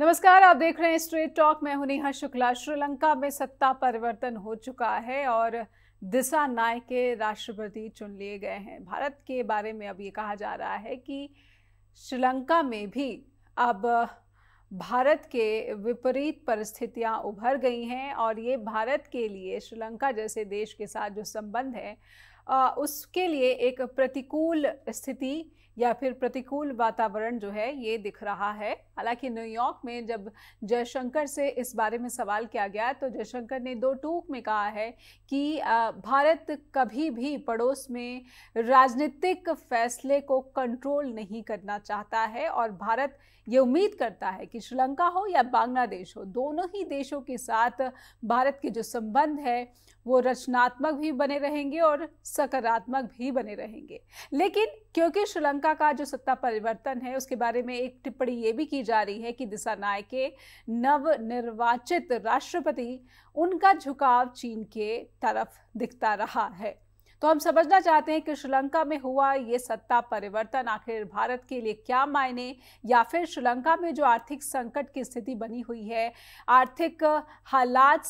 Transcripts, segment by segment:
नमस्कार, आप देख रहे हैं स्ट्रेट टॉक। मैं हूं नेहा शुक्ला। श्रीलंका में सत्ता परिवर्तन हो चुका है और दिसा नायके राष्ट्रपति चुन लिए गए हैं। भारत के बारे में अब ये कहा जा रहा है कि श्रीलंका में भी अब भारत के विपरीत परिस्थितियां उभर गई हैं और ये भारत के लिए श्रीलंका जैसे देश के साथ जो संबंध है उसके लिए एक प्रतिकूल स्थिति या फिर प्रतिकूल वातावरण जो है ये दिख रहा है। हालांकि न्यूयॉर्क में जब जयशंकर से इस बारे में सवाल किया गया तो जयशंकर ने दो टूक में कहा है कि भारत कभी भी पड़ोस में राजनीतिक फैसले को कंट्रोल नहीं करना चाहता है और भारत ये उम्मीद करता है कि श्रीलंका हो या बांग्लादेश हो, दोनों ही देशों के साथ भारत के जो संबंध है वो रचनात्मक भी बने रहेंगे और सकारात्मक भी बने रहेंगे। लेकिन क्योंकि श्रीलंका का जो सत्ता परिवर्तन है उसके बारे में एक टिप्पणी ये भी की जा रही है कि दिसा नायके नवनिर्वाचित राष्ट्रपति, उनका झुकाव चीन के तरफ दिखता रहा है। तो हम समझना चाहते हैं कि श्रीलंका में हुआ ये सत्ता परिवर्तन आखिर भारत के लिए क्या मायने, या फिर श्रीलंका में जो आर्थिक संकट की स्थिति बनी हुई है, आर्थिक हालात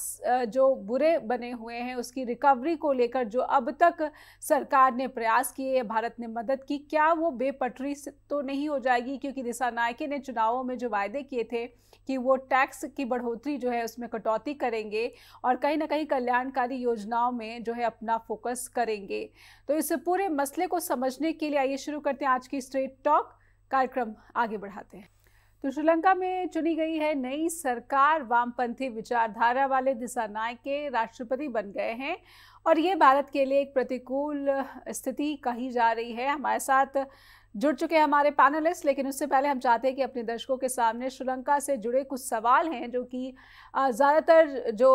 जो बुरे बने हुए हैं, उसकी रिकवरी को लेकर जो अब तक सरकार ने प्रयास किए, भारत ने मदद की, क्या वो बेपटरी तो नहीं हो जाएगी? क्योंकि दिसा नायके ने चुनावों में जो वायदे किए थे कि वो टैक्स की बढ़ोतरी जो है उसमें कटौती करेंगे और कहीं ना कहीं कल्याणकारी योजनाओं में जो है अपना फोकस करेंगे। तो इस पूरे मसले को समझने के लिए आइए शुरू करते हैं आज की स्ट्रेट टॉक। कार्यक्रम आगे बढ़ाते हैं। तो श्रीलंका में चुनी गई है नई सरकार। वामपंथी विचारधारा वाले दिसा नायके राष्ट्रपति बन गए हैं और ये भारत के लिए एक प्रतिकूल स्थिति कही जा रही है। हमारे साथ जुड़ चुके हैं हमारे पैनलिस्ट, लेकिन उससे पहले हम चाहते हैं कि अपने दर्शकों के सामने श्रीलंका से जुड़े कुछ सवाल हैं जो कि ज़्यादातर जो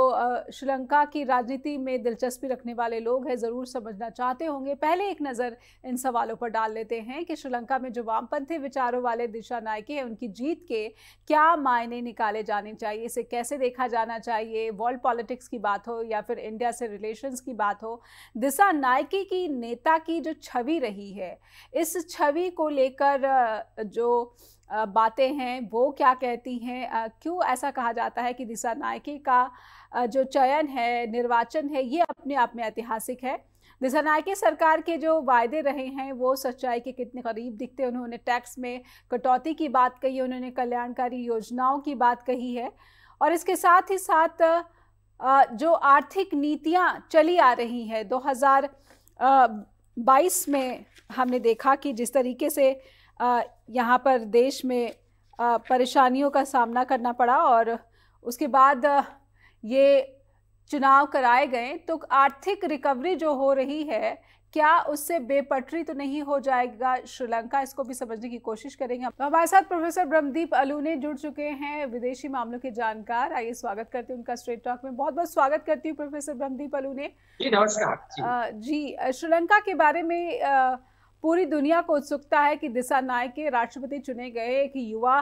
श्रीलंका की राजनीति में दिलचस्पी रखने वाले लोग हैं ज़रूर समझना चाहते होंगे। पहले एक नज़र इन सवालों पर डाल लेते हैं कि श्रीलंका में जो वामपंथी विचारों वाले दिसा नायके हैं उनकी जीत के क्या मायने निकाले जाने चाहिए, इसे कैसे देखा जाना चाहिए। वर्ल्ड पॉलिटिक्स की बात हो या फिर इंडिया से रिलेशंस की बात हो, दिसा नायके की नेता की जो छवि रही है, इस छवि को लेकर जो बातें हैं वो क्या कहती हैं? क्यों ऐसा कहा जाता है कि दिसा नायके का जो चयन है, निर्वाचन है, ये अपने आप में ऐतिहासिक है? दिसा नायके सरकार के जो वायदे रहे हैं वो सच्चाई के कितने करीब दिखते हैं? उन्होंने टैक्स में कटौती की बात कही, उन्होंने कल्याणकारी योजनाओं की बात कही है और इसके साथ ही साथ जो आर्थिक नीतियां चली आ रही है 2022 में हमने देखा कि जिस तरीके से यहाँ पर देश में परेशानियों का सामना करना पड़ा और उसके बाद ये चुनाव कराए गए, तो आर्थिक रिकवरी जो हो रही है क्या उससे बेपटरी तो नहीं हो जाएगा श्रीलंका? इसको भी समझने की कोशिश करेंगे। तो हमारे साथ प्रोफेसर ब्रह्मदीप अलूने जुड़ चुके हैं, विदेशी मामलों के जानकार। आइए स्वागत करते हैं उनका स्ट्रेट टॉक में। बहुत बहुत स्वागत करती हूँ प्रोफेसर ब्रह्मदीप अलूने। जी नमस्कार। जी, श्रीलंका के बारे में पूरी दुनिया को उत्सुकता है कि दिसा नायके राष्ट्रपति चुने गए, एक युवा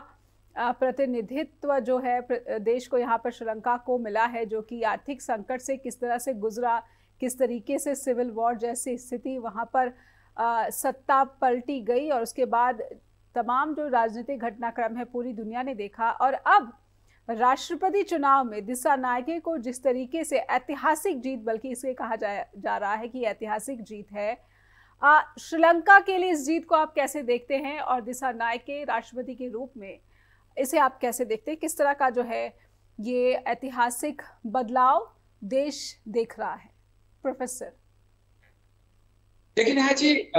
प्रतिनिधित्व जो है देश को यहाँ पर श्रीलंका को मिला है, जो कि आर्थिक संकट से किस तरह से गुजरा, किस तरीके से सिविल वॉर जैसी स्थिति वहाँ पर सत्ता पलटी गई और उसके बाद तमाम जो राजनीतिक घटनाक्रम है पूरी दुनिया ने देखा। और अब राष्ट्रपति चुनाव में दिसा नायके को जिस तरीके से ऐतिहासिक जीत, बल्कि इसे कहा जा रहा है कि ऐतिहासिक जीत है, श्रीलंका के लिए इस जीत को आप कैसे देखते हैं और दिसा नायके राष्ट्रपति के रूप में इसे आप कैसे देखते हैं? किस तरह का जो है ये ऐतिहासिक बदलाव देश देख रहा है? प्रोफेसर देखिए नेहा जी,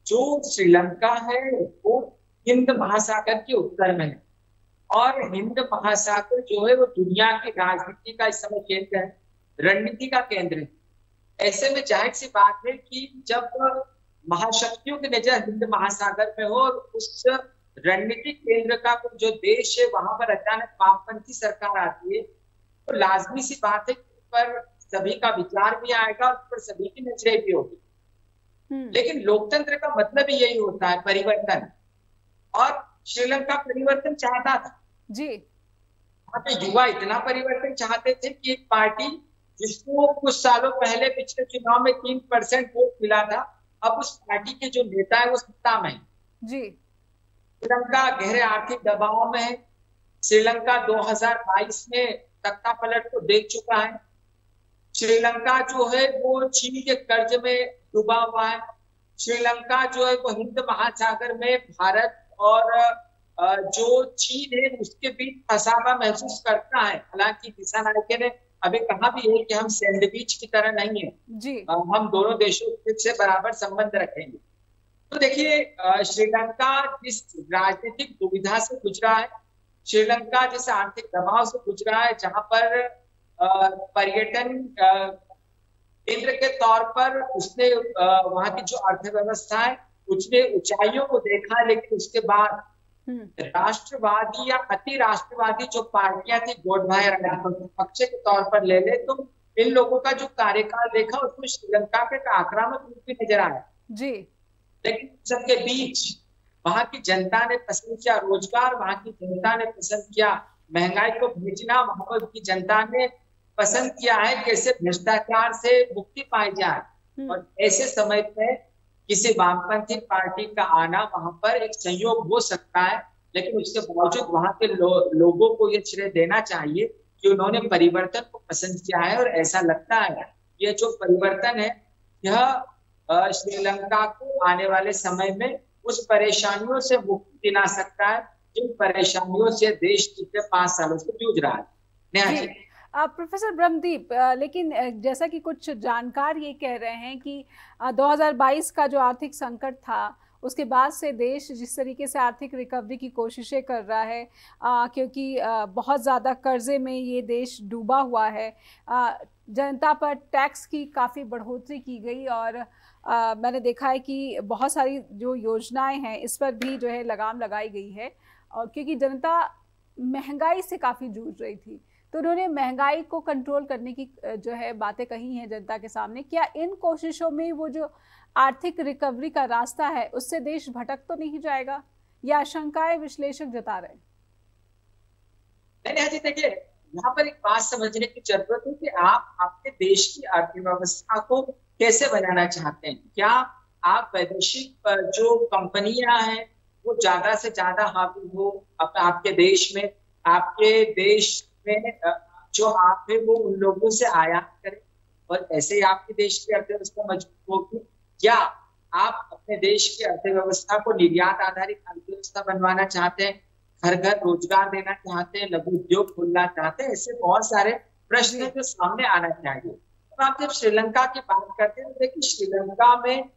जो श्रीलंका है वो हिंद महासागर के उत्तर में है और हिंद महासागर जो है वो दुनिया की राजनीति का इस समय केंद्र है, रणनीति का केंद्र है। ऐसे में जाहिर सी बात है कि जब महाशक्तियों की नजर हिंद महासागर में हो और उस रणनीतिक केंद्र का जो देश है वहां पर अचानक वामपंथी सरकार आती है तो लाजमी सी बात है कि पर सभी का विचार भी आएगा, उस पर सभी की नजरें भी होगी। लेकिन लोकतंत्र का मतलब ही यही होता है, परिवर्तन, और श्रीलंका परिवर्तन चाहता था जी। वहां पे युवा इतना परिवर्तन चाहते थे कि एक पार्टी जिसको कुछ सालों पहले पिछले चुनाव में 3% वोट मिला था, अब उस पार्टी के जो नेता है वो सत्ता में जी। श्रीलंका गहरे आर्थिक दबाव में है, श्रीलंका 2022 में तख्ता पलट को देख चुका है। श्रीलंका जो है वो चीन के कर्ज में डूबा हुआ है। श्रीलंका जो है वो हिंद महासागर में भारत और जो चीन है उसके बीच फंसा हुआ महसूस करता है। हालांकि दिशानायके ने अभी कहा भी है कि हम सैंडविच की तरह नहीं है जी, हम दोनों देशों से बराबर संबंध रखेंगे। तो देखिए श्रीलंका जिस राजनीतिक दुविधा से गुजरा है, श्रीलंका जैसे आर्थिक दबाव से गुजरा है, जहां पर पर्यटन केंद्र के तौर पर उसने वहां की जो अर्थव्यवस्था है उसने ऊंचाइयों को देखा है, लेकिन उसके बाद राष्ट्रवादी या अति राष्ट्रवादी जो पार्टियां थी गोडभाया राजपक्ष के तौर पर ले ले तो इन लोगों का जो कार्यकाल देखा उसमें श्रीलंका का आक्रामक रूप भी नजर आया जी। लेकिन सबके बीच वहां की जनता ने पसंद किया रोजगार, वहां की जनता ने पसंद किया महंगाई को भेजना, वहां पर की जनता ने पसंद किया है कैसे भ्रष्टाचार से मुक्ति पाई जाए। और ऐसे समय पे किसी वामपंथी पार्टी का आना वहां पर एक संयोग हो सकता है, लेकिन उसके बावजूद वहां के लोगों को ये श्रेय देना चाहिए कि उन्होंने परिवर्तन को पसंद किया है। और ऐसा लगता है ये जो परिवर्तन है यह श्रीलंका को आने वाले समय में उस परेशानियों से मुक्ति दिला सकता है जिन परेशानियों से देश पिछले 5 सालों से जूझ रहा है। नेहा जी। प्रोफेसर ब्रह्मदीप, लेकिन जैसा कि कुछ जानकार ये कह रहे हैं कि 2022 का जो आर्थिक संकट था उसके बाद से देश जिस तरीके से आर्थिक रिकवरी की कोशिशें कर रहा है, क्योंकि बहुत ज़्यादा कर्जे में ये देश डूबा हुआ है, जनता पर टैक्स की काफ़ी बढ़ोतरी की गई और मैंने देखा है कि बहुत सारी जो योजनाएं हैं इस पर भी जो है लगाम लगाई गई है। और क्योंकि जनता महंगाई से काफ़ी जूझ रही थी तो उन्होंने महंगाई को कंट्रोल करने की जो है बातें कही हैं जनता के सामने। क्या इन कोशिशों में वो जो आर्थिक रिकवरी का रास्ता है उससे देश भटक तो नहीं जाएगा, या आशंकाएं विश्लेषक जता रहे हैं? नहीं, देखिए यहाँ पर एक बात समझने की जरूरत है कि आप अपने देश की अर्थव्यवस्था को कैसे बनाना चाहते हैं। क्या आप वैदेशिक जो कंपनियां हैं वो ज्यादा से ज्यादा हावी हो आपके देश में, आपके देश में जो आप है वो उन लोगों से आयात करें और ऐसे ही आपके देश की अर्थव्यवस्था मजबूत होगी? या आप अपने देश की अर्थव्यवस्था को निर्यात आधारित अर्थव्यवस्था बनवाना चाहते हैं, घर घर रोजगार देना चाहते हैं, लघु उद्योग खोलना चाहते हैं? ऐसे बहुत सारे प्रश्न हैं जो सामने आना चाहिए। तो आप जब श्रीलंका की बात करते हैं तो देखिए श्रीलंका में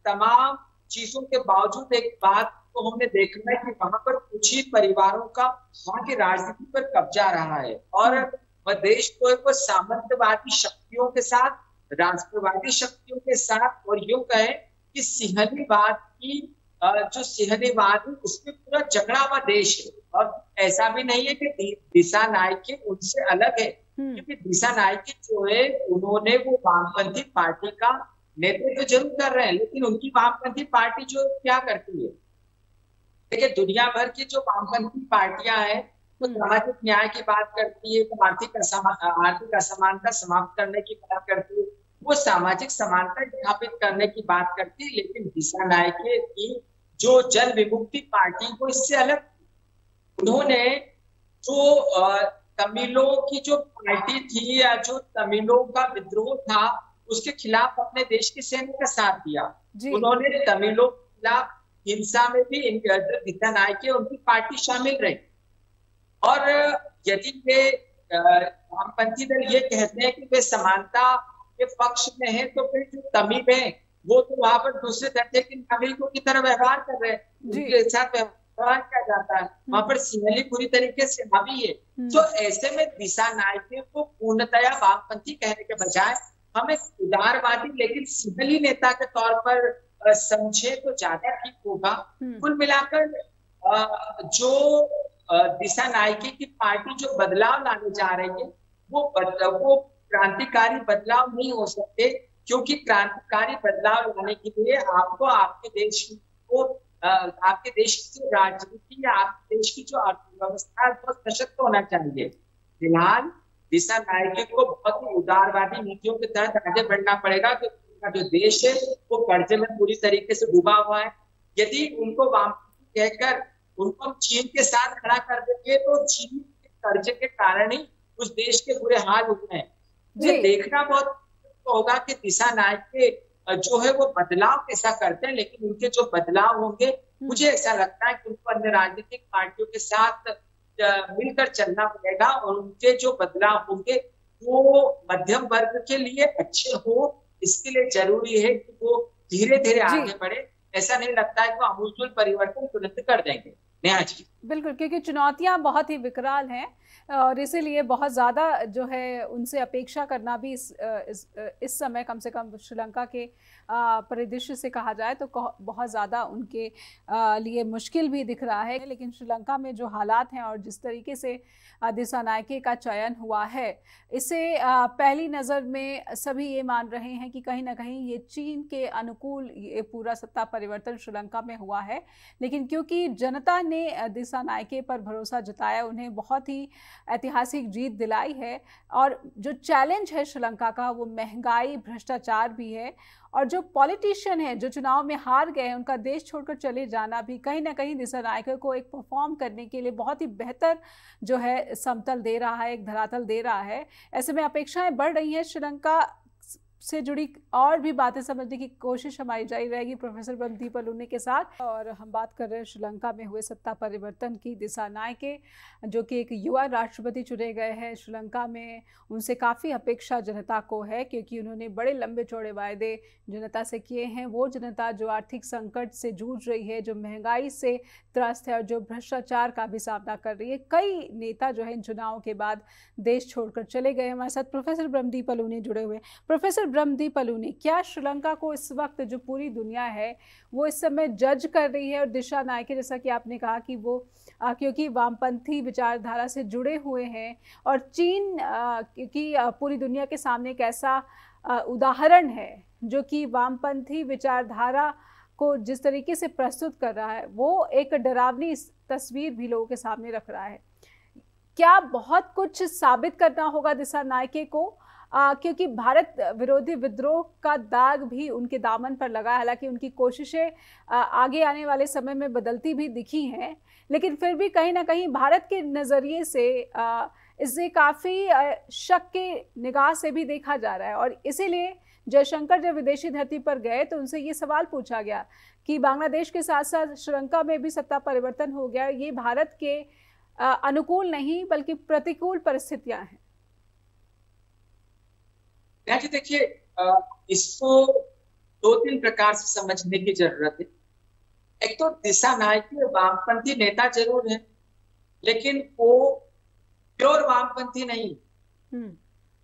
तमाम चीजों के बावजूद एक बात तो हमने देखना है कि वहां पर कुछ ही परिवारों का वहां की राजनीति पर कब्जा रहा है और वह देश को एक सामंतवादी शक्तियों के साथ, राष्ट्रवादी शक्तियों के साथ, और यूं कहें कि सिंहनीवाद की जो सिंहनीवाद है उसमें पूरा जकड़ा हुआ देश है। और ऐसा भी नहीं है कि दिशानायके उनसे अलग है, क्योंकि दिशानायके जो है उन्होंने वो वामपंथी पार्टी का नेतृत्व जरूर कर रहे हैं, लेकिन उनकी वामपंथी पार्टी जो क्या करती है, देखिए दुनिया भर की जो वामपंथी पार्टियां हैं वो सामाजिक न्याय की बात करती है, तो आर्थिक असमानता समाप्त करने की बात करती है, वो सामाजिक समानता स्थापित करने की बात करती है। लेकिन दिशानायके की जो जन विमुक्ति पार्टी वो इससे अलग, उन्होंने जो तमिलों की जो पार्टी थी या जो तमिलों का विद्रोह था उसके खिलाफ अपने देश की सेना का साथ दिया। उन्होंने तमिलों के खिलाफ हिंसा में भी दिशानायके उनकी पार्टी शामिल रही। और यदि वे वामपंथी दल ये कहते हैं कि वे समानता के पक्ष में है तो फिर जो तमिल है वो तो वहां पर दूसरे दर्जे के नागरिकों की तरह व्यवहार कर रहे हैं, उनके साथ व्यवहार किया जाता है, वहां पर सिंहली पूरी तरीके से हावी है। तो ऐसे में दिशानायके को पूर्णतया वामपंथी कहने के बजाय हम एक उदारवादी लेकिन सिंहली नेता के तौर पर समझे तो ज्यादा ठीक होगा। कुल मिलाकर जो दिशानायके की पार्टी जो बदलाव लाने जा रही है वो क्रांतिकारी बदलाव नहीं हो सकते, क्योंकि क्रांतिकारी बदलाव लाने के लिए आपको आपके देश को आपके देश की जो राजनीति या आपके देश की जो अर्थव्यवस्था है बहुत सशक्त होना चाहिए। फिलहाल दिशानायके को बहुत ही उदारवादी नीतियों के तहत आगे बढ़ना पड़ेगा, क्योंकि जो देश है वो कर्जे में पूरी तरीके से डूबा हुआ है। यदि उनको वामपंथी कहकर उनको हम चीन के साथ खड़ा कर देंगे तो चीन के कर्जे के कारण ही उस देश के बुरे हाल हुए हैं। ये देखना बहुत होगा कि दिशा नायक के जो है वो बदलाव कैसा करते हैं, लेकिन उनके जो बदलाव होंगे मुझे ऐसा लगता है कि उनको अन्य राजनीतिक पार्टियों के साथ मिलकर चलना पड़ेगा और उनके जो बदलाव होंगे वो मध्यम वर्ग के लिए अच्छे हो। इसके लिए जरूरी है कि वो धीरे धीरे आगे बढ़े। ऐसा नहीं लगता है कि वो आमूलचूल परिवर्तन तुरंत कर देंगे। नेहा जी बिल्कुल, क्योंकि चुनौतियां बहुत ही विकराल हैं और इसीलिए बहुत ज़्यादा जो है उनसे अपेक्षा करना भी इस समय कम से कम श्रीलंका के परिदृश्य से कहा जाए तो बहुत ज़्यादा उनके लिए मुश्किल भी दिख रहा है। लेकिन श्रीलंका में जो हालात हैं और जिस तरीके से दिसानायके का चयन हुआ है, इसे पहली नज़र में सभी ये मान रहे हैं कि कहीं ना कहीं ये चीन के अनुकूल ये पूरा सत्ता परिवर्तन श्रीलंका में हुआ है। लेकिन क्योंकि जनता ने दिसानायके पर भरोसा जताया, उन्हें बहुत ही ऐतिहासिक जीत दिलाई है और जो चैलेंज है श्रीलंका का वो महंगाई, भ्रष्टाचार भी है और जो पॉलिटिशियन है जो चुनाव में हार गए हैं उनका देश छोड़कर चले जाना भी कहीं ना कहीं दिसानायके को एक परफॉर्म करने के लिए बहुत ही बेहतर जो है समतल दे रहा है, एक धरातल दे रहा है। ऐसे में अपेक्षाएं बढ़ रही हैं। श्रीलंका से जुड़ी और भी बातें समझने की कोशिश हमारी जारी रहेगी प्रोफेसर ब्रह्मदीप अलूने के साथ। और हम बात कर रहे हैं श्रीलंका में हुए सत्ता परिवर्तन की। दिसानायके जो कि एक युवा राष्ट्रपति चुने गए हैं श्रीलंका में, उनसे काफ़ी अपेक्षा जनता को है क्योंकि उन्होंने बड़े लंबे चौड़े वायदे जनता से किए हैं। वो जनता जो आर्थिक संकट से जूझ रही है, जो महंगाई से त्रस्त है और जो भ्रष्टाचार का भी सामना कर रही है। कई नेता जो है इन चुनावों के बाद देश छोड़कर चले गए। हमारे साथ प्रोफेसर ब्रह्मदीप अलूने जुड़े हुए। प्रोफेसर ब्रह्मदीप अलूने, क्या श्रीलंका को इस वक्त जो पूरी दुनिया है वो इस समय जज कर रही है और दिसानायके जैसा कि आपने कहा कि वो क्योंकि वामपंथी विचारधारा से जुड़े हुए हैं और चीन क्योंकि पूरी दुनिया के सामने एक ऐसा उदाहरण है जो कि वामपंथी विचारधारा को जिस तरीके से प्रस्तुत कर रहा है वो एक डरावनी तस्वीर भी लोगों के सामने रख रहा है। क्या बहुत कुछ साबित करना होगा दिसानायके को क्योंकि भारत विरोधी विद्रोह का दाग भी उनके दामन पर लगा है। हालांकि उनकी कोशिशें आगे आने वाले समय में बदलती भी दिखी हैं, लेकिन फिर भी कहीं ना कहीं भारत के नज़रिए से इसे काफ़ी शक के निगाह से भी देखा जा रहा है। और इसीलिए जयशंकर जब विदेशी धरती पर गए तो उनसे ये सवाल पूछा गया कि बांग्लादेश के साथ साथ श्रीलंका में भी सत्ता परिवर्तन हो गया, ये भारत के अनुकूल नहीं बल्कि प्रतिकूल परिस्थितियां हैं। देखिए, इसको दो तीन प्रकार से समझने की जरूरत है। एक तो दिसानायके वामपंथी नेता जरूर है, लेकिन वो प्योर वामपंथी नहीं।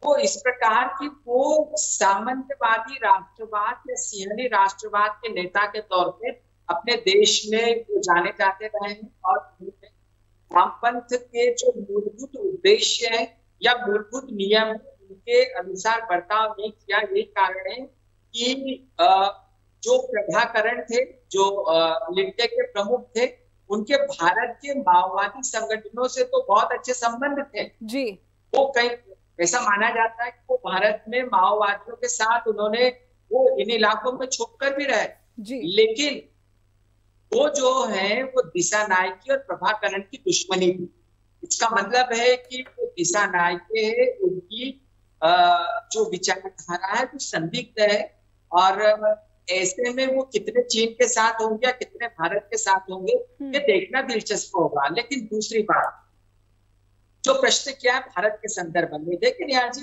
वो इस प्रकार की वो सामंतवादी राष्ट्रवाद या सिंहनी राष्ट्रवाद के नेता के तौर पे अपने देश में वो जाने जाते रहे हैं और वामपंथ के जो मूलभूत उद्देश्य है या मूलभूत नियम के अनुसार बर्ताव नहीं किया। यही कारण है कि जो प्रभाकरण थे, जो लिट्टे के प्रमुख थे, उनके भारत के माओवादी संगठनों से तो बहुत अच्छे संबंध थे जी। वो कहीं ऐसा माना जाता है कि वो भारत में माओवादियों के साथ उन्होंने वो इन इलाकों में छुप कर भी रहे जी। लेकिन वो जो है वो दिसानायके और प्रभाकरण की दुश्मनी थी। इसका मतलब है कि वो दिसानायके है, उनकी जो विचारधारा है वो संदिग्ध है और ऐसे में वो कितने चीन के साथ होंगे या कितने भारत के साथ होंगे ये देखना दिलचस्प होगा। लेकिन दूसरी बात जो प्रश्न किया है भारत के संदर्भ में, देखिए निहाल जी,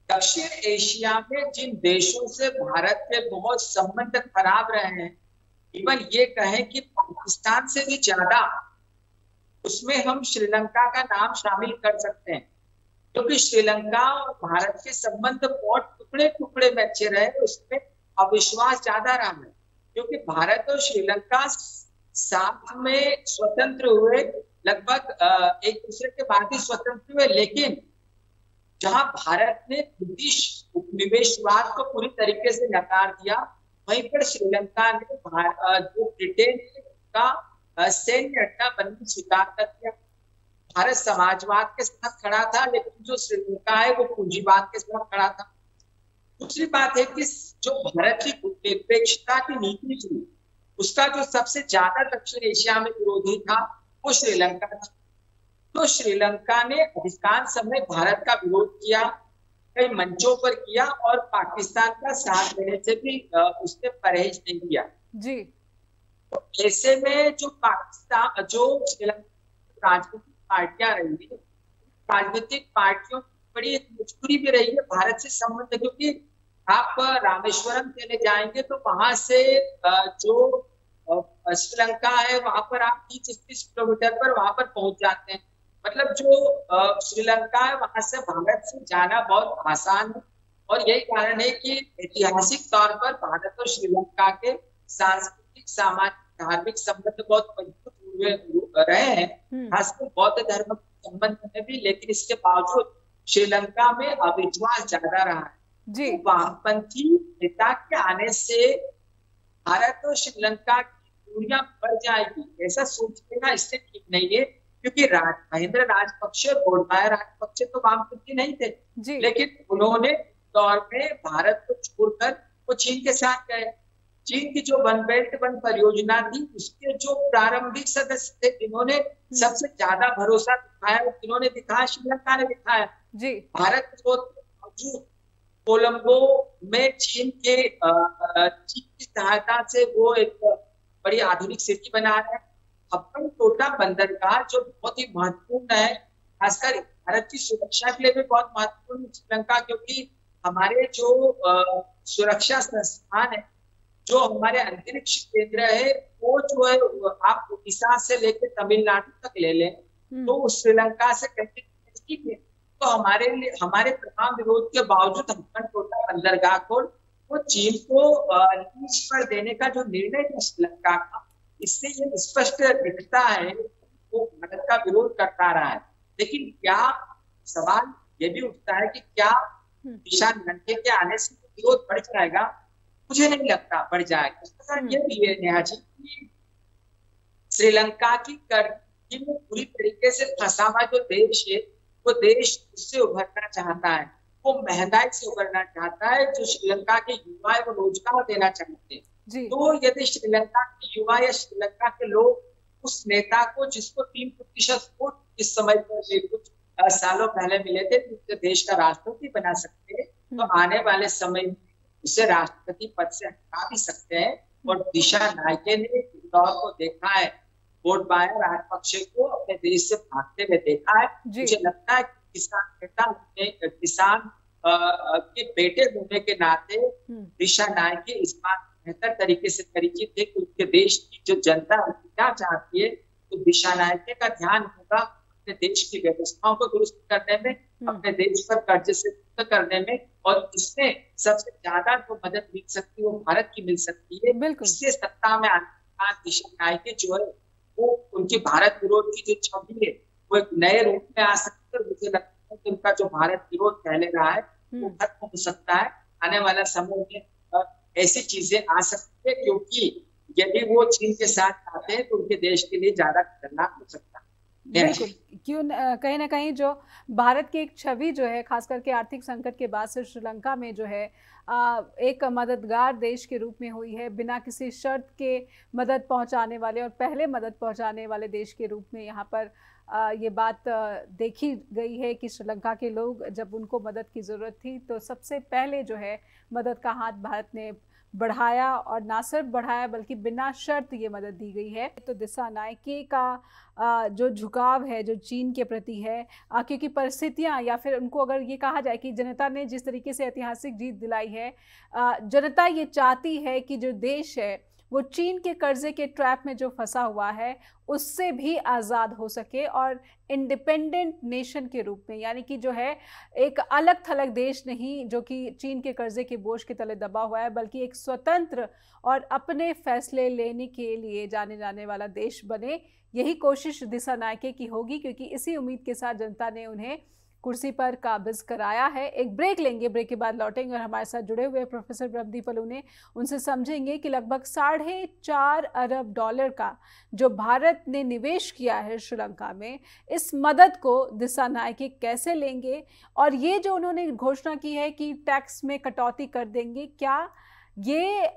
दक्षिण एशिया में जिन देशों से भारत के बहुत संबंध खराब रहे हैं, इवन ये कहें कि पाकिस्तान से भी ज्यादा, उसमें हम श्रीलंका का नाम शामिल कर सकते हैं क्योंकि श्रीलंका और भारत के संबंध बहुत टुकड़े टुकड़े में अच्छे रहे, उसमें अविश्वास ज्यादा रहा है क्योंकि भारत और श्रीलंका साथ में स्वतंत्र हुए, लगभग एक दूसरे के बाद ही स्वतंत्र हुए। लेकिन जहां भारत ने ब्रिटिश उपनिवेशवाद को पूरी तरीके से नकार दिया, वहीं पर श्रीलंका ने जो ब्रिटेन का सैन्य अड्डा बनने स्वीकार कर दिया। भारत समाजवाद के साथ खड़ा था, लेकिन जो श्रीलंका है वो पूंजीवाद के साथ खड़ा था। दूसरी बात है कि जो भारत की निरपेक्षता की नीति थी उसका जो सबसे ज्यादा दक्षिण एशिया में विरोधी था वो श्रीलंका था। तो श्रीलंका ने अधिकांश समय भारत का विरोध किया, कई मंचों पर किया, और पाकिस्तान का साथ देने से भी उसने परहेज नहीं किया जी। तो ऐसे में जो पाकिस्तान, जो श्रीलंका राजनीतिक पार्टियां रही, राजनीतिक पार्टियों की बड़ी मजबूरी भी रही है भारत से संबंध, क्योंकि आप रामेश्वरम चले जाएंगे तो वहां से जो श्रीलंका है वहां पर आप 30-31 किलोमीटर पर वहां पर पहुंच जाते हैं। मतलब जो श्रीलंका है वहां से भारत से जाना बहुत आसान है, और यही कारण है कि ऐतिहासिक तौर पर भारत और श्रीलंका के सांस्कृतिक, सामाजिक, धार्मिक संबंध बहुत मजबूत हुए रहे हैं, खासकर बौद्ध धर्म के संबंध में भी। लेकिन इसके बावजूद श्रीलंका में अविश्वास ज्यादा रहा है जी। तो वामपंथी नेता के आने से भारत और श्रीलंका की दूरियां बढ़ जाएगी, ऐसा सोच लेना इससे ठीक नहीं है, क्योंकि महेंद्र राजपक्षे, गोटाबाया राजपक्षे तो वामपंथी नहीं थे जी। लेकिन उन्होंने दौर में भारत को छोड़कर वो चीन के साथ गए। चीन की जो वन बेल्ट वन परियोजना थी उसके जो प्रारंभिक सदस्य थे, जिन्होंने सबसे ज्यादा भरोसा दिखाया, जिन्होंने दिखाया, श्रीलंका ने दिखाया जी। भारत को बावजूद कोलंबो में चीन की सहायता से वो एक बड़ी आधुनिक सिटी बना रहे हैं। हम्बनटोटा बंदरगाह जो बहुत ही महत्वपूर्ण है, खासकर भारत की सुरक्षा के लिए भी बहुत महत्वपूर्ण श्रीलंका, क्योंकि हमारे जो सुरक्षा संस्थान है, जो हमारे अंतरिक्ष केंद्र है, वो जो है आप उड़ीसा से लेकर तमिलनाडु तक ले लें तो श्रीलंका से कहीं ठीक है। तो हमारे तमाम विरोध के बावजूद हम्बनटोटा बंदरगाह को वो चीन को लीज पर देने का जो निर्णय है श्रीलंका का, इससे ये स्पष्ट दिखता है वो भारत का विरोध करता रहा है। लेकिन क्या सवाल ये भी उठता है कि क्या ईशान लंके के आने से विरोध बढ़ जाएगा? मुझे नहीं लगता बढ़ जाएगा। इसका ये भी है नेहा जी कि श्रीलंका की कर्ज में पूरी तरीके से फंसा हुआ जो देश है, वो देश उससे उभरना चाहता है, वो महंगाई से उभरना चाहता है। जो श्रीलंका के युवा है वो रोजगार देना चाहते हैं। तो यदि श्रीलंका के युवा या श्रीलंका के लोग उस नेता को, जिसको 3% वोट इस समय पर कुछ सालों पहले मिले थे, तो देश का राष्ट्रपति बना सकते हैं, तो आने वाले समय में उसे राष्ट्रपति पद से हटा भी सकते हैं। और दिशा नायके ने इंदौर को देखा है, गोटाबाया राजपक्षे को अपने देश से भागते हुए देखा है। मुझे लगता है कि किसान नेता, किसान के बेटे होने के नाते दिशा नायके इस बात बेहतर तरीके से परिचित है कि उसके देश की जो जनता क्या चाहती है। तो दिशा नायके का ध्यान होगा अपने देश की व्यवस्थाओं को दुरुस्त करने में, अपने देश पर कर्ज से मुक्त करने में, और इसमें सबसे ज्यादा जो मदद मिल सकती है वो भारत की मिल सकती है। इससे सत्ता में आने के बाद दिशा नायके जो है वो उनकी भारत विरोध की जो छवि है वो एक नए रूप में आ सकती है। मुझे लगता है कि उनका जो भारत विरोध फैले रहा है वो खत्म हो सकता है। आने वाला समय में ऐसी चीजें आ सकती है, क्योंकि यदि वो चीन के साथ आते हैं तो उनके देश के लिए ज्यादा खतरनाक हो सकता है। बिल्कुल, क्यों कहीं ना कहीं जो भारत की एक छवि जो है, खास करके आर्थिक संकट के बाद से श्रीलंका में जो है एक मददगार देश के रूप में हुई है, बिना किसी शर्त के मदद पहुंचाने वाले और पहले मदद पहुंचाने वाले देश के रूप में यहाँ पर ये बात देखी गई है कि श्रीलंका के लोग जब उनको मदद की ज़रूरत थी तो सबसे पहले जो है मदद का हाथ भारत ने बढ़ाया, और ना सिर्फ बढ़ाया बल्कि बिना शर्त ये मदद दी गई है। तो दिशा नायके का जो झुकाव है जो चीन के प्रति है, क्योंकि परिस्थितियां, या फिर उनको अगर ये कहा जाए कि जनता ने जिस तरीके से ऐतिहासिक जीत दिलाई है, जनता ये चाहती है कि जो देश है वो चीन के कर्जे के ट्रैप में जो फंसा हुआ है उससे भी आज़ाद हो सके और इंडिपेंडेंट नेशन के रूप में, यानी कि जो है एक अलग थलग देश नहीं जो कि चीन के कर्जे के बोझ के तले दबा हुआ है, बल्कि एक स्वतंत्र और अपने फैसले लेने के लिए जाने वाला देश बने। यही कोशिश दिशा नायके की होगी, क्योंकि इसी उम्मीद के साथ जनता ने उन्हें कुर्सी पर काबिज कराया है। एक ब्रेक लेंगे, ब्रेक के बाद लौटेंगे और हमारे साथ जुड़े हुए प्रोफेसर ब्रह्मदीप अलूने, उनसे समझेंगे कि लगभग $4.5 अरब का जो भारत ने निवेश किया है श्रीलंका में, इस मदद को दिशा नायके कैसे लेंगे, और ये जो उन्होंने घोषणा की है कि टैक्स में कटौती कर देंगे, क्या ये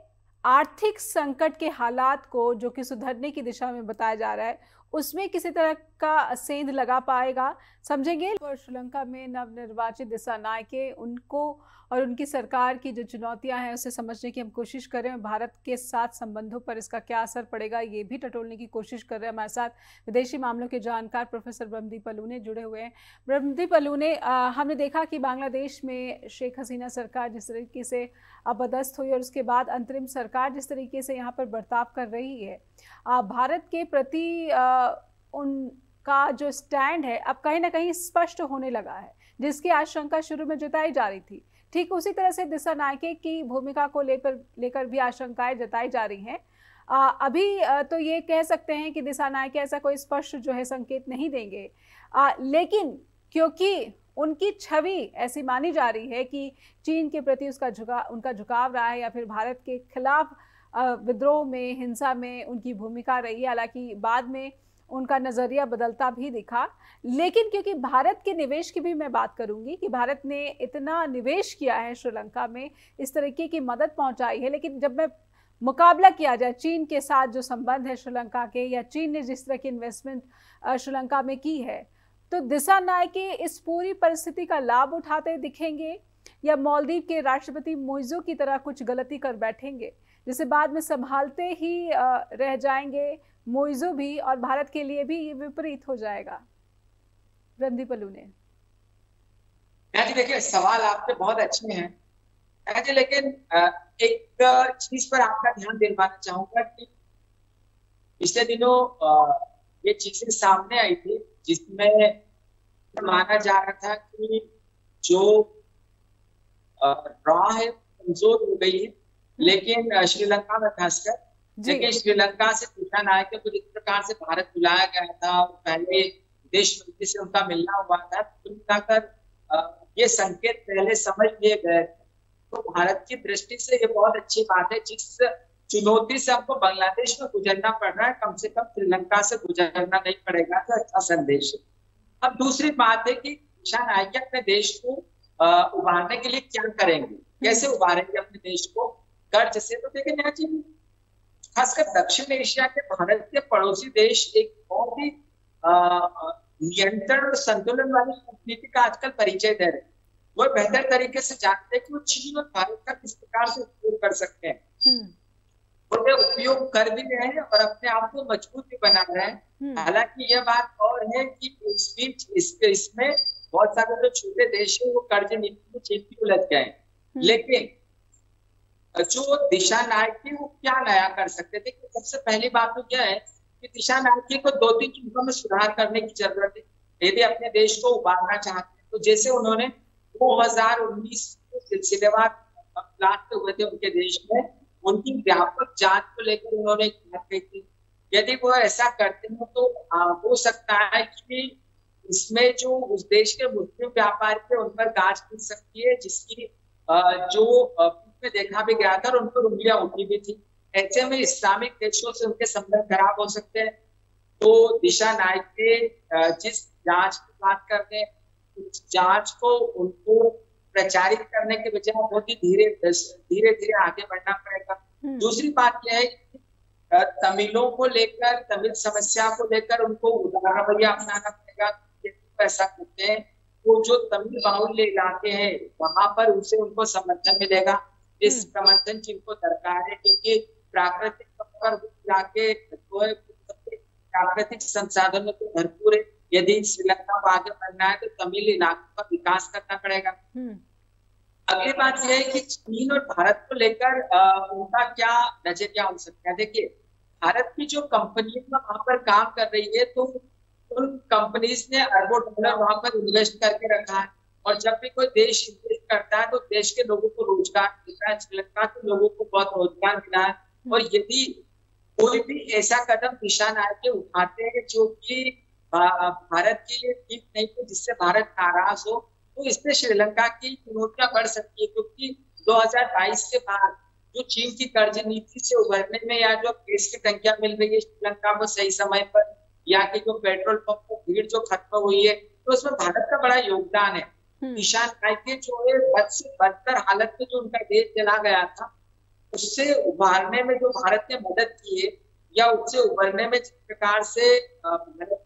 आर्थिक संकट के हालात को जो कि सुधरने की दिशा में बताया जा रहा है, उसमें किसी तरह का सेंध लगा पाएगा, समझेंगे। और श्रीलंका में नवनिर्वाचित दिसानायके, उनको और उनकी सरकार की जो चुनौतियां हैं उसे समझने की हम कोशिश कर रहे हैं। भारत के साथ संबंधों पर इसका क्या असर पड़ेगा, ये भी टटोलने की कोशिश कर रहे हैं। हमारे साथ विदेशी मामलों के जानकार प्रोफेसर ब्रह्मदीप अल्लूने जुड़े हुए हैं। ब्रह्मदीप अल्लूने, हमने देखा कि बांग्लादेश में शेख हसीना सरकार जिस तरीके से अपदस्थ हुई और उसके बाद अंतरिम सरकार जिस तरीके से यहाँ पर बर्ताव कर रही है, भारत के प्रति उनका जो स्टैंड है अब कहीं ना कहीं स्पष्ट होने लगा है, जिसकी आशंका शुरू में जताई जा रही थी। ठीक उसी तरह से दिसानायके की भूमिका को लेकर भी आशंकाएं जताई जा रही हैं। अभी तो ये कह सकते हैं कि दिसानायके ऐसा कोई स्पष्ट जो है संकेत नहीं देंगे, लेकिन क्योंकि उनकी छवि ऐसी मानी जा रही है कि चीन के प्रति उनका झुकाव रहा है, या फिर भारत के खिलाफ विद्रोह में, हिंसा में उनकी भूमिका रही है। हालांकि बाद में उनका नज़रिया बदलता भी दिखा, लेकिन क्योंकि भारत के निवेश की भी मैं बात करूंगी कि भारत ने इतना निवेश किया है श्रीलंका में, इस तरीके की मदद पहुंचाई है, लेकिन जब मैं मुकाबला किया जाए चीन के साथ जो संबंध है श्रीलंका के, या चीन ने जिस तरह की इन्वेस्टमेंट श्रीलंका में की है, तो दिसानायके इस पूरी परिस्थिति का लाभ उठाते दिखेंगे, या मालदीव के राष्ट्रपति मोइजो की तरह कुछ गलती कर बैठेंगे जिसे बाद में संभालते ही रह जाएंगे मोइजो भी, और भारत के लिए भी ये विपरीत हो जाएगा। ब्रह्मदीप अल्लूने, देखिए सवाल आपके बहुत अच्छे हैं, लेकिन एक चीज पर आपका ध्यान दिलवाना चाहूंगा कि पिछले दिनों ये चीजें सामने आई थी जिसमें माना जा रहा था कि जो रॉ है कमजोर हो गई है, लेकिन श्रीलंका में खासकर, लेकिन श्रीलंका से दिसानायके को जिस प्रकार से भारत बुलाया गया था, पहले विदेश मंत्री से उनका मिलना हुआ था, तो मिलाकर ये संकेत पहले समझ लिए गए। तो भारत की दृष्टि से ये बहुत अच्छी बात है, जिस चुनौती से हमको बांग्लादेश में गुजरना पड़ रहा है, कम से कम श्रीलंका से गुजरना नहीं पड़ेगा, तो अच्छा संदेश है। अब दूसरी बात है कि दिसानायके अपने देश को उबारने के लिए क्या करेंगे, कैसे उबारेंगे अपने देश को कर्ज से। तो देखिए नेहा जी, खासकर दक्षिण एशिया के भारत के पड़ोसी देश एक बहुत ही नियंत्रण और संतुलन वाली कूटनीति का आजकल परिचय दे रहे हैं। वो बेहतर तरीके से जानते हैं कि वो चीन और भारत का किस प्रकार से उपयोग कर सकते हैं। वो उपयोग कर भी रहे हैं और अपने आप को मजबूत भी बना रहे हैं। हालांकि यह बात और है कि इस बीच इसमें बहुत सारे जो छोटे देश है वो कर्ज नीति में चीन की उलझ गए, लेकिन जो दिसानायके वो क्या नया कर सकते थे। सबसे पहली बात तो क्या है कि दिसानायके को 2-3 चीजों में सुधार करने की जरूरत है यदि अपने देश को उबारना चाहते हैं। तो जैसे उन्होंने 2019 सिलसिलेवार ब्लास्ट हुए थे उनके देश में, उनकी व्यापक जांच को लेकर उन्होंने बात कही थी। यदि वो ऐसा करते हैं तो हो सकता है कि इसमें जो उस देश के मुस्लिम व्यापारी थे उन पर गाज मिल सकती है, जिसकी जो में देखा भी गया था और उन पर उंगलियां उठी भी थी। ऐसे में इस्लामिक देशों से उनके संबंध खराब हो सकते हैं। तो दिसानायके जिस जांच की बात करते हैं, उस जांच को उनको प्रचारित करने के बजाय बहुत ही धीरे धीरे आगे बढ़ना पड़ेगा। दूसरी बात यह है कि तमिलों को लेकर, तमिल समस्या को लेकर उनको उदार रवैया अपनाना पड़ेगा। ऐसा करते हैं तो जो तमिल बाहुल्य इलाके हैं वहां पर उनसे उनको समर्थन मिलेगा, इस समर्थन जिनको दरकार है, क्योंकि प्राकृतिक तौर पर इलाके प्राकृतिक संसाधनों से भरपूर है। यदि श्रीलंका को आगे बढ़ना है तो तमिल इलाकों का विकास करना पड़ेगा। अगली बात यह है कि चीन और भारत को लेकर उनका क्या नजरिया हो सकता है। देखिए, भारत की जो कंपनियां वहां पर काम कर रही है, तो उन कंपनीज ने अरबों डॉलर वहां पर इन्वेस्ट करके रखा है, और जब भी कोई देश इन्वेस्ट करता है तो देश के लोगों को रोजगार मिलता है। श्रीलंका के लोगों को बहुत रोजगार मिला है। और यदि कोई भी ऐसा कदम दिसानायके उठाते हैं जो कि भारत के लिए ठीक नहीं है, जिससे भारत नाराज हो, तो इससे श्रीलंका की चुनौतियां बढ़ सकती है। क्योंकि 2022 के बाद जो चीन की कर्ज नीति से उभरने में, या जो गैस की टंकियां मिल रही है श्रीलंका को सही समय पर, या कि जो पेट्रोल पंप पर भीड़ जो खत्म हुई है, तो उसमें भारत का बड़ा योगदान है। दिसानायके जो है बद से बदतर हालत में जो उनका देश चला गया था, उससे उभारने में जो भारत ने मदद की है, या उससे उभरने में जिस प्रकार से भारत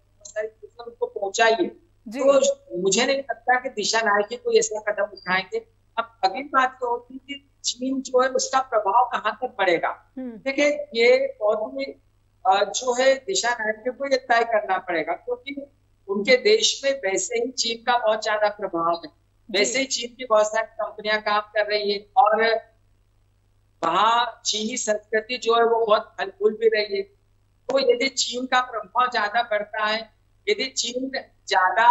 उनको पहुंचाई है, तो मुझे नहीं लगता कि दिशा नायक कोई ऐसा कदम उठाएंगे। अब अगली बात तो होती है कि चीन जो है उसका प्रभाव कहाँ तक बढ़ेगा। देखिए ये बहुत ही जो है दिशा नायक को ये तय करना पड़ेगा, क्योंकि उनके देश में वैसे ही चीन का बहुत ज्यादा प्रभाव है, वैसे ही चीन की बहुत सारी कंपनियां काम कर रही है, और वहाँ चीनी संस्कृति जो है वो बहुत फल फूल भी रही है। तो यदि चीन का प्रभाव ज्यादा बढ़ता है, यदि चीन ज्यादा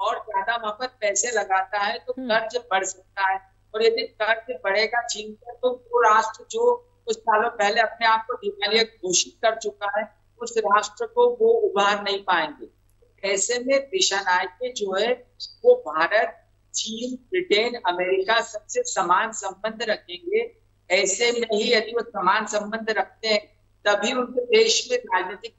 और ज्यादा वहां पर पैसे लगाता है, तो कर्ज बढ़ सकता है, और यदि कर्ज बढ़ेगा चीन का, तो वो राष्ट्र जो कुछ सालों पहले अपने आप को दिवालिया घोषित कर चुका है, उस राष्ट्र को वो उभार नहीं पाएंगे। ऐसे में दिशा नायक जो है वो भारत, चीन, ब्रिटेन, अमेरिका सबसे समान संबंध रखेंगे। ऐसे में ही यदि वो समान संबंध रखते हैं, तभी उनके देश में राजनीतिक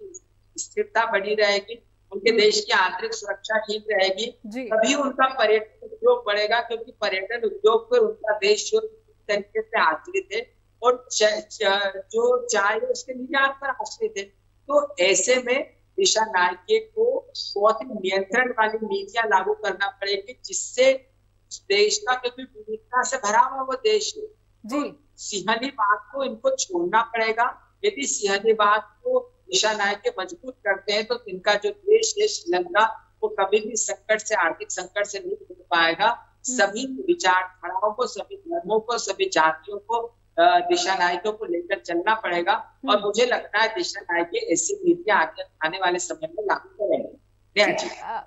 स्थिरता बनी रहेगी, उनके देश की आंतरिक सुरक्षा ठीक रहेगी, तभी उनका पर्यटन उद्योग बढ़ेगा, क्योंकि पर्यटन उद्योग पर उनका देश जो तरीके से आश्रित है, और जो चाय उसके निर्यात पर आश्रित है। तो ऐसे में दिशा नायक को बहुत ही नियंत्रण वाली नीतियां लागू करना पड़ेगी, जिससे देश का, क्योंकि विविधता से भरा हुआ वो देश है, तो सिंहनीबाग को इनको छोड़ना पड़ेगा। यदि सिंहनीबाग को दिशा नायक मजबूत करते हैं, तो इनका जो देश है श्रीलंका, वो कभी भी संकट से, आर्थिक संकट से नहीं निकल पाएगा। सभी विचारधाराओं को, सभी धर्मों को, सभी जातियों को दिशा नायकों को लेकर चलना पड़ेगा, और मुझे लगता है दिशा नायक ऐसी नीतियां आने वाले समय में लागू करेंगे।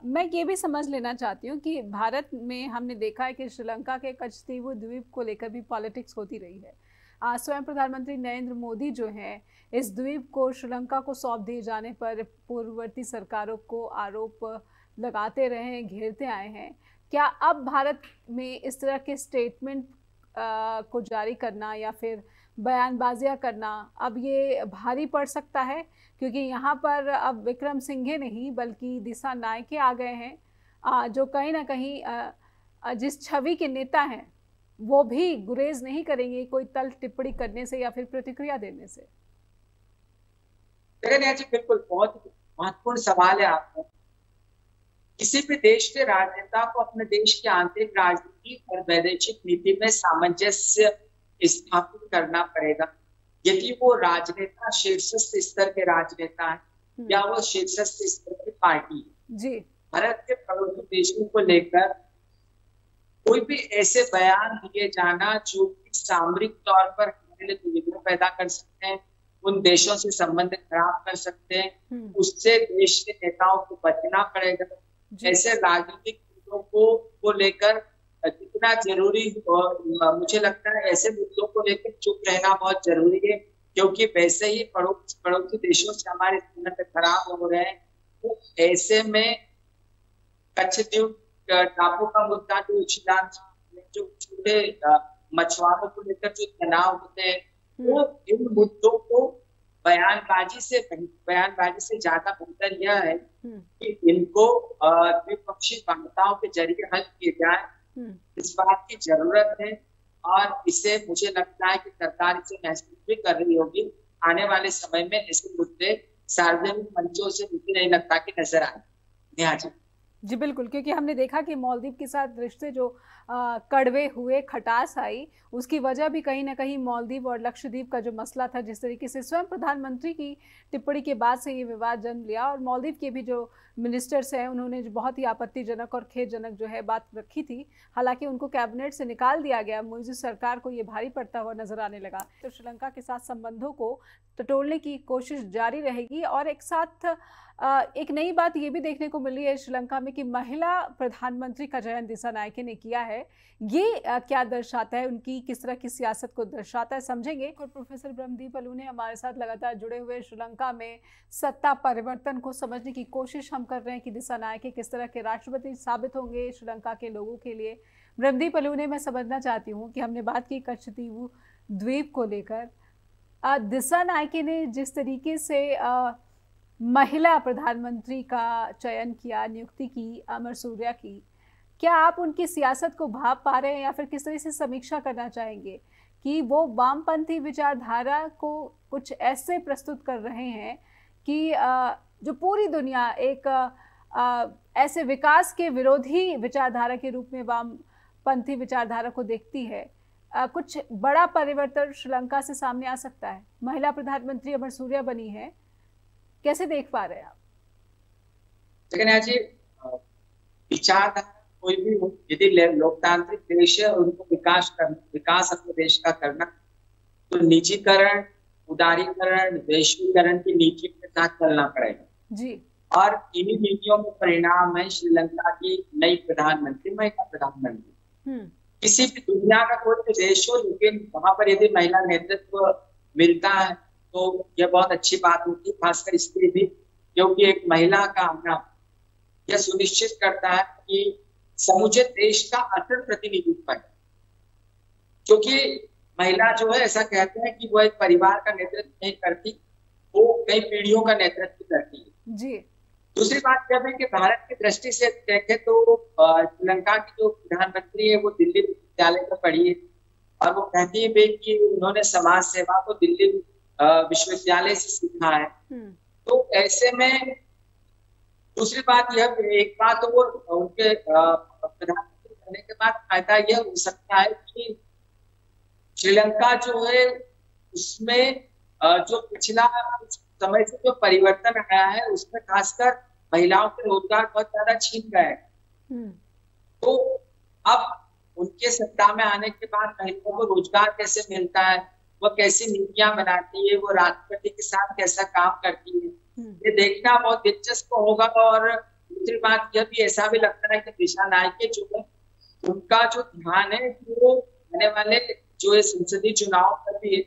मैं ये भी समझ लेना चाहती हूँ कि भारत में हमने देखा है कि श्रीलंका के कच्छदीव द्वीप को लेकर भी पॉलिटिक्स होती रही है। स्वयं प्रधानमंत्री नरेंद्र मोदी जो हैं इस द्वीप को श्रीलंका को सौंप दिए जाने पर पूर्ववर्ती सरकारों को आरोप लगाते रहे हैं, घेरते आए हैं। क्या अब भारत में इस तरह के स्टेटमेंट को जारी करना या फिर बयानबाजियां करना अब ये भारी पड़ सकता है? क्योंकि यहाँ पर अब विक्रम सिंघे नहीं बल्कि दिशा नायके आ गए हैं, जो कहीं ना कहीं जिस छवि के नेता हैं वो भी गुरेज नहीं करेंगे कोई तल टिप्पणी करने से या फिर प्रतिक्रिया देने से। बिल्कुल बहुत महत्वपूर्ण सवाल है आपका। किसी भी देश के राजनेता को अपने देश की आंतरिक राजनीति और वैदेशिक नीति में सामंजस्य स्थापित करना पड़ेगा। यदि वो राजनेता शीर्षस्थ स्तर के राजनेता है या वो शीर्षस्थ स्तर की पार्टी है, भारत के पड़ोसी देशों को लेकर कोई भी ऐसे बयान दिए जाना जो कि सामरिक तौर पर हमारे लिए दुविधा पैदा कर सकते हैं, उन देशों से संबंध खराब कर सकते हैं, उससे देश के नेताओं को बचना पड़ेगा। ऐसे राजनीतिक मुद्दों को लेकर जितना जरूरी, मुझे लगता है ऐसे मुद्दों को लेकर चुप रहना बहुत जरूरी है, क्योंकि वैसे ही पड़ोसी देशों से हमारे संबंध खराब हो रहे हैं। तो ऐसे में कच्छदीव टापू का मुद्दा जो छोटे मछुआरों को लेकर जो तनाव होते हैं, वो इन मुद्दों को बयानबाजी से ज्यादा बेहतर यह है कि इनको द्विपक्षीय वार्ताओं के जरिए हल किए जाए। इस बात की जरूरत है, और इसे मुझे लगता है कि सरकार इसे महसूस भी कर रही होगी। आने वाले समय में ऐसे मुद्दे सार्वजनिक मंचों से मुझे नहीं लगता कि नजर आए। नेहा जी बिल्कुल, क्योंकि हमने देखा कि मालदीव के साथ रिश्ते जो कड़वे हुए, खटास आई, उसकी वजह भी कहीं ना कहीं मालदीव और लक्षद्वीप का जो मसला था, जिस तरीके से स्वयं प्रधानमंत्री की टिप्पणी के बाद से ये विवाद जन्म लिया, और मालदीव के भी जो मिनिस्टर्स हैं उन्होंने जो बहुत ही आपत्तिजनक और खेदजनक जो है बात रखी थी। हालांकि उनको कैबिनेट से निकाल दिया गया। मोदी सरकार को ये भारी पड़ता हुआ नजर आने लगा। तो श्रीलंका के साथ संबंधों को टटोलने की कोशिश जारी रहेगी। और एक साथ एक नई बात ये भी देखने को मिली है श्रीलंका में कि महिला प्रधानमंत्री का चयन दिशा नायके ने किया है। ये क्या दर्शाता है, उनकी किस तरह की सियासत को दर्शाता है, समझेंगे। और प्रोफेसर ब्रह्मदीप अलू ने हमारे साथ लगातार जुड़े हुए श्रीलंका में सत्ता परिवर्तन को समझने की कोशिश हम कर रहे हैं कि दिशा नायके किस तरह के राष्ट्रपति साबित होंगे श्रीलंका के लोगों के लिए। ब्रह्मदीप अलू ने, मैं समझना चाहती हूँ कि हमने बात की कच्छदीव द्वीप को लेकर, दिशा नायके ने जिस तरीके से महिला प्रधानमंत्री का चयन किया, नियुक्ति की अमर सूर्या की, क्या आप उनकी सियासत को भाप पा रहे हैं या फिर किस तरह से समीक्षा करना चाहेंगे कि वो वामपंथी विचारधारा को कुछ ऐसे प्रस्तुत कर रहे हैं कि जो पूरी दुनिया एक ऐसे विकास के विरोधी विचारधारा के रूप में वामपंथी विचारधारा को देखती है। कुछ बड़ा परिवर्तन श्रीलंका से सामने आ सकता है। महिला प्रधानमंत्री अमरसूरिया बनी है, कैसे देख पा रहे हैं आप? लेकिन जी विचारधारा कोई भी हो, यदि लोकतांत्रिक देश है और उनको विकास अपने देश का करना, तो निजीकरण, उदारीकरण, वैश्वीकरण की नीति के साथ चलना पड़ेगा जी। और इन्हीं नीतियों में परिणाम है श्रीलंका की नई प्रधानमंत्री, महिला प्रधानमंत्री। किसी भी दुनिया का कोई भी देश हो, लेकिन वहां पर यदि महिला नेतृत्व मिलता है तो यह बहुत अच्छी बात होती है, खासकर इसलिए भी क्योंकि एक महिला का आना यह सुनिश्चित करता है कि समूचे देश का अटल प्रतिनिधित्व है। क्योंकि महिला जो है, ऐसा कहते हैं कि वो एक परिवार का नेतृत्व नहीं करती, वो कई पीढ़ियों का नेतृत्व करती है जी। दूसरी बात जब है कि भारत की दृष्टि से देखें तो श्रीलंका की जो प्रधानमंत्री है वो दिल्ली विश्वविद्यालय में पढ़ी है और वो कहती है भी कि उन्होंने समाज सेवा को दिल्ली विश्वविद्यालय से सीखा है। तो ऐसे में दूसरी बात यह, एक बात तो वो उनके प्रधानमंत्री बनने के बाद फायदा यह हो सकता है कि श्रीलंका जो है उसमें जो पिछला समय से जो परिवर्तन आया है उसमें खासकर महिलाओं के रोजगार बहुत ज्यादा छीन गए। तो अब उनके सत्ता में आने के बाद महिलाओं को रोजगार कैसे मिलता है, वो कैसी नीतियां बनाती है, वो राष्ट्रपति के साथ कैसा काम करती है, ये देखना बहुत दिलचस्प होगा। और दूसरी बात यह भी, ऐसा भी लगता है कि दिशा नायके जो है उनका जो ध्यान है वो आने वाले जो संसदीय चुनाव पर भी है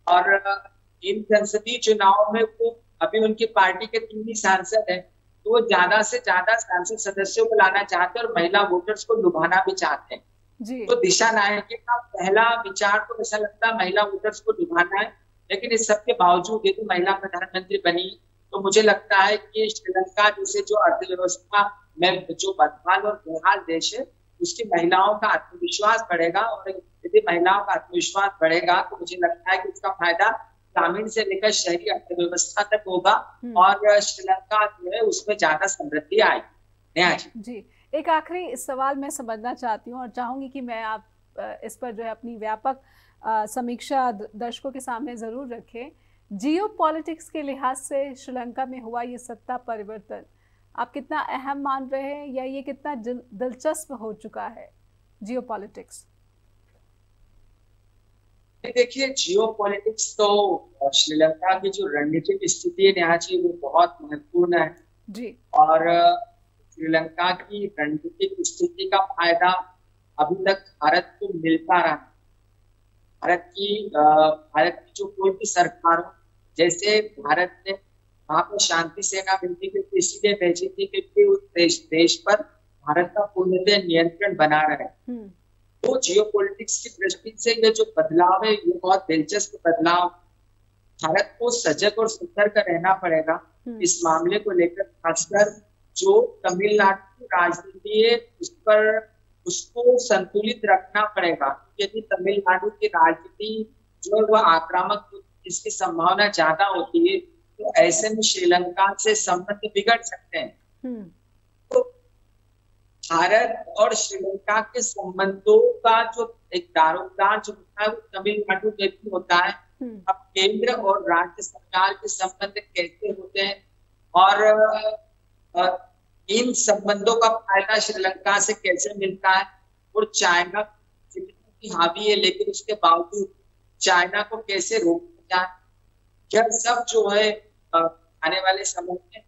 और इन संसदीय चुनाव में वो अभी उनकी पार्टी के 3 ही सांसद हैं, तो वो ज्यादा से ज्यादा सांसद सदस्यों को लाना चाहते हैं और महिला वोटर्स को लुभाना भी चाहते हैं जी। तो दिशा नायके का पहला विचार तो ऐसा लगता है महिला वोटर्स को लुभाना है, लेकिन इस सबके बावजूद यदि महिला प्रधानमंत्री बनी तो मुझे लगता है कि श्रीलंका जैसे जो अर्थव्यवस्था में जो बदहाल और बेहाल देश है उसकी महिलाओं का आत्मविश्वास बढ़ेगा और यदि महिलाओं का आत्मविश्वास बढ़ेगा तो मुझे लगता है कि उसका फायदा ग्रामीण से लेकर शहरी अर्थव्यवस्था तक होगा और श्रीलंका जो है उसमें ज्यादा समृद्धि आएगी। जी, एक आखिरी सवाल मैं समझना चाहती हूँ और चाहूंगी कि मैं आप इस पर जो है अपनी व्यापक समीक्षा दर्शकों के सामने जरूर रखें। जियो पॉलिटिक्स के लिहाज से श्रीलंका में हुआ ये सत्ता परिवर्तन आप कितना अहम मान रहे हैं या ये कितना दिलचस्प हो चुका है जियो पॉलिटिक्स? देखिए, जियो पॉलिटिक्स तो श्रीलंका की जो रणनीतिक स्थिति है नेहा जी वो बहुत महत्वपूर्ण है जी। और श्रीलंका की रणनीतिक स्थिति का फायदा अभी तक भारत को मिलता रहा। भारत की जो कोई भी सरकार, जैसे भारत ने वहां पर शांति सेना मिलती थी इसलिए भेजी थी क्योंकि उस देश पर भारत का पूर्णतः नियंत्रण बना रहे। तो जियो पॉलिटिक्स की दृष्टि से ये जो बदलाव है ये बहुत दिलचस्प बदलाव। भारत को सजग और सतर्क रहना पड़ेगा इस मामले को लेकर, खासकर जो तमिलनाडु की राजनीति है उस पर उसको संतुलित रखना पड़ेगा। यदि तमिलनाडु की राजनीति जो है वह आक्रामक इसकी संभावना ज्यादा होती है तो ऐसे में श्रीलंका से संबंध बिगड़ सकते हैं। तो भारत और श्रीलंका के संबंधों का जो एक दारोमदार जो होता है वो तमिलनाडु में भी होता है। अब केंद्र और राज्य सरकार के संबंध कैसे होते हैं और इन संबंधों का फायदा श्रीलंका से कैसे मिलता है और चाइना की हावी है लेकिन उसके बावजूद चाइना को कैसे रोका जाए, यह सब जो है आने वाले समय में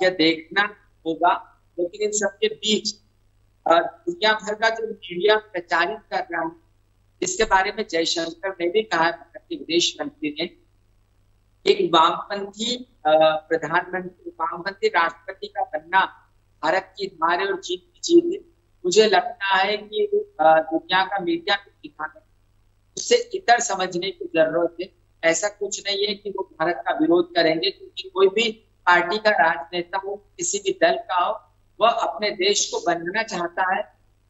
यह देखना होगा। लेकिन इन सबके बीच दुनिया भर का जो मीडिया प्रचारित कर रहा है इसके बारे में जयशंकर ने भी कहा, भारत के विदेश मंत्री ने, एक वामपंथी प्रधानमंत्री, वामपंथी राष्ट्रपति का बनना भारत की हार और जीत की जीत है। मुझे लगता है कि दुनिया का मीडिया दिखाना उससे इतर समझने की जरूरत है। ऐसा कुछ नहीं है कि वो भारत का विरोध करेंगे, क्योंकि कोई भी पार्टी का राजनेता हो, किसी भी दल का हो, वह अपने देश को बनाना चाहता है।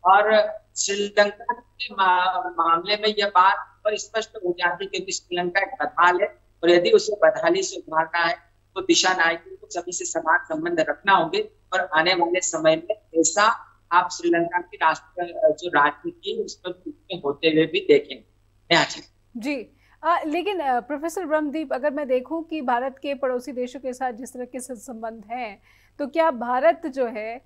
और श्रीलंका के मामले में यह बात और स्पष्ट हो जाती, क्योंकि श्रीलंका एक बदहाल है और यदि उसे बदहाली से उभारना है तो दिशा नायकों को सभी से समान संबंध रखना होंगे और आने वाले समय में ऐसा आप श्रीलंका की राष्ट्र जो राजनीति है उसमें होते हुए भी देखेंगे। जी लेकिन प्रोफेसर ब्रह्मदीप, अगर मैं देखूं कि भारत के पड़ोसी देशों के साथ जिस तरह के संबंध हैं, तो क्या भारत जो है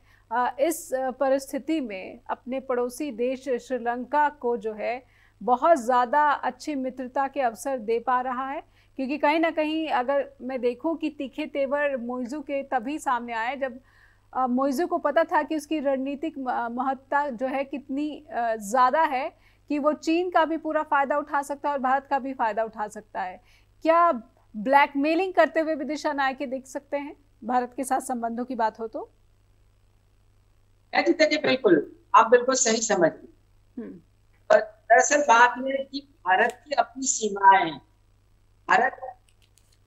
इस परिस्थिति में अपने पड़ोसी देश श्रीलंका को जो है बहुत ज़्यादा अच्छी मित्रता के अवसर दे पा रहा है? क्योंकि कहीं ना कहीं अगर मैं देखूं कि तीखे तेवर मोइज़ू के तभी सामने आए जब मोइज़ू को पता था कि उसकी रणनीतिक महत्ता जो है कितनी ज़्यादा है कि वो चीन का भी पूरा फायदा उठा सकता है और भारत का भी फायदा उठा सकता है। क्या ब्लैकमेलिंग करते हुए भी दिशा नायक देख सकते हैं भारत के साथ संबंधों की बात हो तो? देखिए, बिल्कुल आप बिल्कुल सही समझ रहे। दरअसल बात यह है कि भारत की अपनी सीमाएं हैं। भारत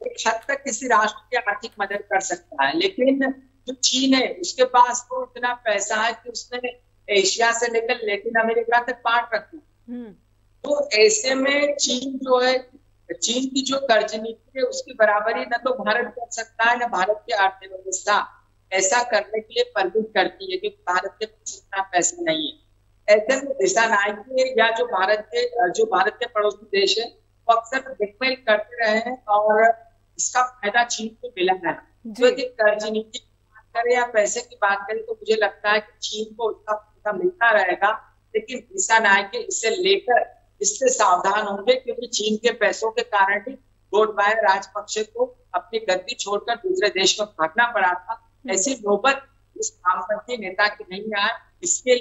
एक हद तक किसी राष्ट्र की आर्थिक मदद कर सकता है, लेकिन जो चीन है उसके पास तो इतना पैसा है कि उसने एशिया से लेकर लैटिन अमेरिका तक बांट रखी। तो ऐसे में चीन जो है, चीन की जो कर्ज नीति है उसकी बराबरी न तो भारत कर सकता है न भारत की अर्थव्यवस्था ऐसा करने के लिए परमिट करती है, क्योंकि भारत के पास इतना पैसा नहीं है। ऐसे में दिशा नायक या जो भारत के पड़ोसी देश है वो अक्सर ब्लैकमेल करते रहे हैं और इसका फायदा चीन को मिला है। तो कर्ज नीति की बात करें या पैसे की बात करें तो मुझे लगता है कि चीन को उसका फायदा मिलता रहेगा, लेकिन दिशा नायक इससे सावधान होंगे, क्योंकि चीन के पैसों के कारण ही गोटबाया राजपक्षे को अपनी गद्दी छोड़कर दूसरे देश में भागना पड़ा था। ऐसी नौबत इस वामपंथी नेता की नहीं आए, इसके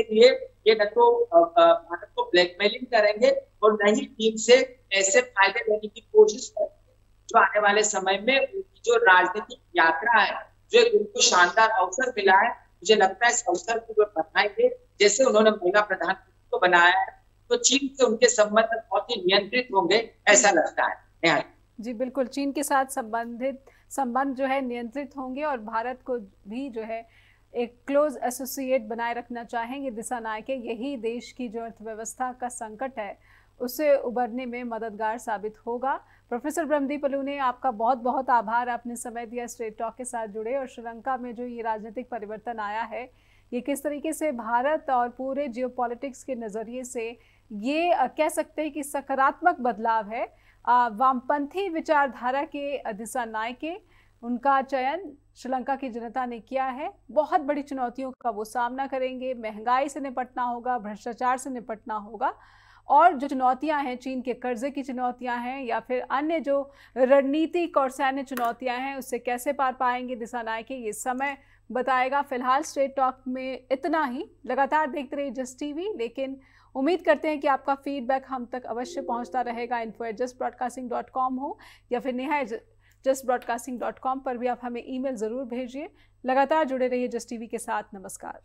लिए ये न तो भारत को ब्लैकमेलिंग करेंगे और न ही चीन से ऐसे फायदे लेने की कोशिश करेंगे जो आने वाले समय में उनकी जो राजनीतिक यात्रा है, जो उनको शानदार अवसर मिला है, मुझे लगता है इस अवसर को वो बढ़ाएंगे। जैसे उन्होंने महिला प्रधानमंत्री को बनाया है तो चीन से उनके संबंध बहुत ही नियंत्रित होंगे, ऐसा लगता है। जी बिल्कुल, चीन के साथ संबंध जो है नियंत्रित होंगे और भारत को भी जो है एक क्लोज एसोसिएट बनाए रखना चाहेंगे दिशा नायक। यही देश की जो अर्थव्यवस्था का संकट है उससे उबरने में मददगार साबित होगा। प्रोफेसर ब्रह्मदीप अलूने, आपका बहुत बहुत आभार, आपने समय दिया स्ट्रेट टॉक के साथ जुड़े। और श्रीलंका में जो ये राजनीतिक परिवर्तन आया है ये किस तरीके से भारत और पूरे जियोपॉलिटिक्स के नज़रिए से ये कह सकते हैं कि सकारात्मक बदलाव है। वामपंथी विचारधारा के दिशा नायक, उनका चयन श्रीलंका की जनता ने किया है। बहुत बड़ी चुनौतियों का वो सामना करेंगे, महंगाई से निपटना होगा, भ्रष्टाचार से निपटना होगा, और जो चुनौतियां हैं, चीन के कर्जे की चुनौतियां हैं या फिर अन्य जो रणनीतिक और सैन्य चुनौतियां हैं, उससे कैसे पार पाएंगे दिशा नायक, ये समय बताएगा। फिलहाल स्ट्रेट टॉक में इतना ही। लगातार देखते रहिए जस्ट टीवी, लेकिन उम्मीद करते हैं कि आपका फीडबैक हम तक अवश्य पहुंचता रहेगा। info@justbroadcasting.com हो या फिर neha@justbroadcasting.com पर भी आप हमें ईमेल ज़रूर भेजिए। लगातार जुड़े रहिए जस्ट टीवी के साथ। नमस्कार।